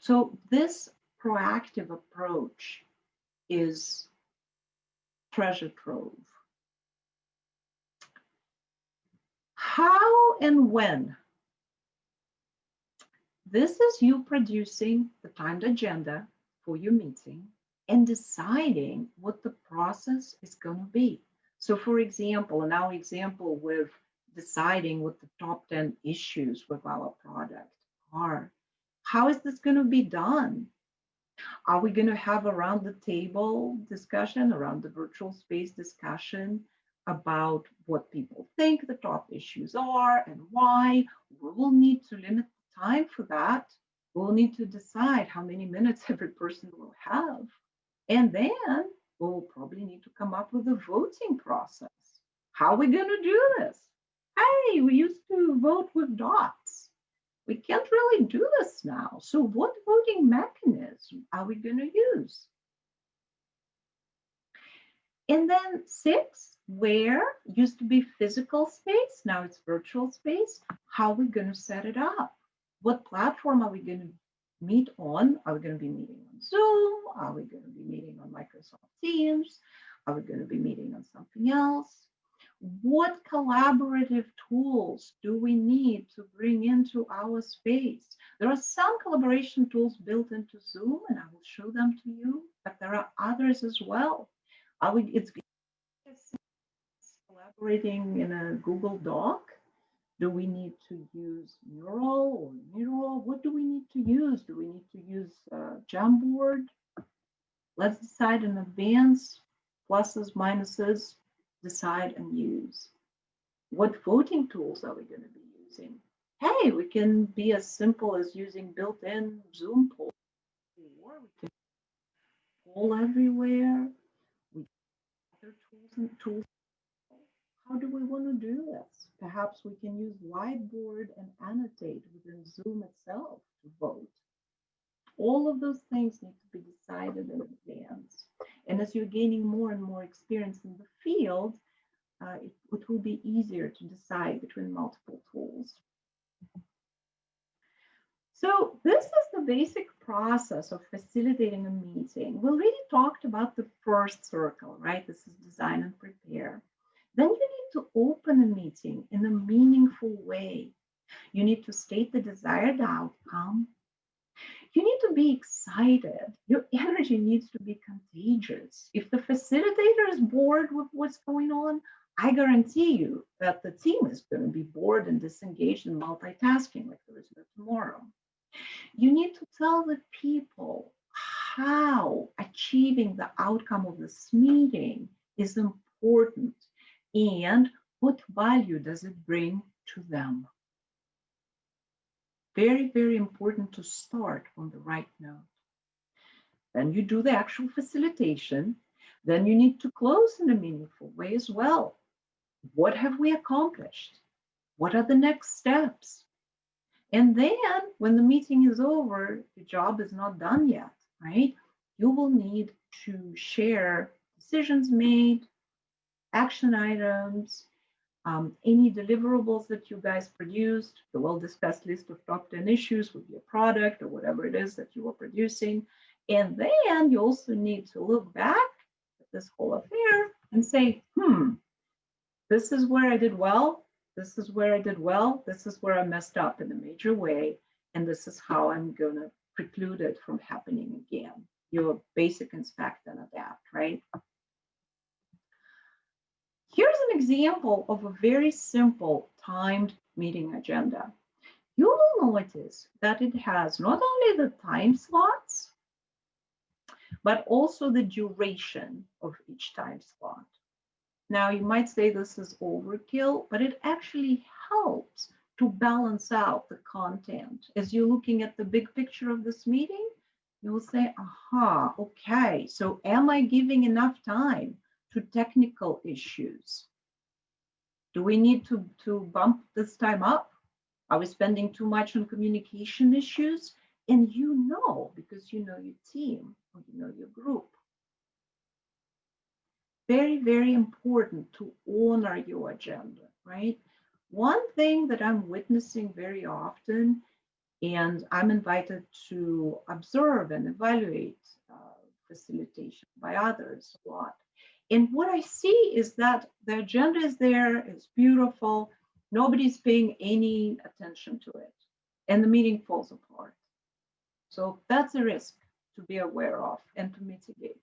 So this proactive approach is treasure trove. How and when? This is you producing the timed agenda for your meeting and deciding what the process is going to be. So for example, in our example with deciding what the top 10 issues with our product are, how is this going to be done? Are we going to have around the table discussion, around the virtual space discussion about what people think the top issues are and why? We will need to limit the time for that. We'll need to decide how many minutes every person will have. And then we'll probably need to come up with a voting process. How are we going to do this? Hey, we used to vote with dots. We can't really do this now. So what voting mechanism are we going to use? And then 6, where used to be physical space, now it's virtual space. How are we going to set it up? What platform are we going to meet on? Are we going to be meeting on Zoom? Are we going to be meeting on Microsoft Teams? Are we going to be meeting on something else? What collaborative tools do we need to bring into our space? There are some collaboration tools built into Zoom, and I will show them to you, but there are others as well. It's collaborating in a Google Doc. Do we need to use Mural or Mural? What do we need to use? Do we need to use Jamboard? Let's decide in advance, pluses, minuses, decide and use. What voting tools are we going to be using? Hey, we can be as simple as using built-in Zoom polls, or we can poll everywhere. We other tools. How do we want to do this? Perhaps we can use Whiteboard and annotate within Zoom itself to vote. All of those things need to be decided in advance. And as you're gaining more and more experience in the field, it will be easier to decide between multiple tools. So this is the basic process of facilitating a meeting. We already talked about the first circle, right? This is design and prepare. Then you need to open a meeting in a meaningful way. You need to state the desired outcome. You need to be excited. Your energy needs to be contagious. If the facilitator is bored with what's going on, I guarantee you that the team is going to be bored and disengaged in multitasking like there is no tomorrow. You need to tell the people how achieving the outcome of this meeting is important and what value does it bring to them. Very, very important to start on the right note. Then you do the actual facilitation. Then you need to close in a meaningful way as well. What have we accomplished? What are the next steps? And then when the meeting is over, the job is not done yet, right? You will need to share decisions made, action items, any deliverables that you guys produced, the well-discussed list of top 10 issues with your product or whatever it is that you are producing. And then you also need to look back at this whole affair and say, this is where I did well, this is where I did well, this is where I messed up in a major way, and this is how I'm going to preclude it from happening again. Your basic inspect and adapt, right? Here's an example of a very simple timed meeting agenda. You will notice that it has not only the time slots, but also the duration of each time slot. Now, you might say this is overkill, but it actually helps to balance out the content. As you're looking at the big picture of this meeting, you will say, aha, okay, so am I giving enough time to technical issues? Do we need to bump this time up? Are we spending too much on communication issues? And because you know your team or you know your group. Very, very important to honor your agenda, right? One thing that I'm witnessing very often, and I'm invited to observe and evaluate facilitation by others a lot. And what I see is that the agenda is there, it's beautiful, nobody's paying any attention to it, and the meeting falls apart. So that's a risk to be aware of and to mitigate.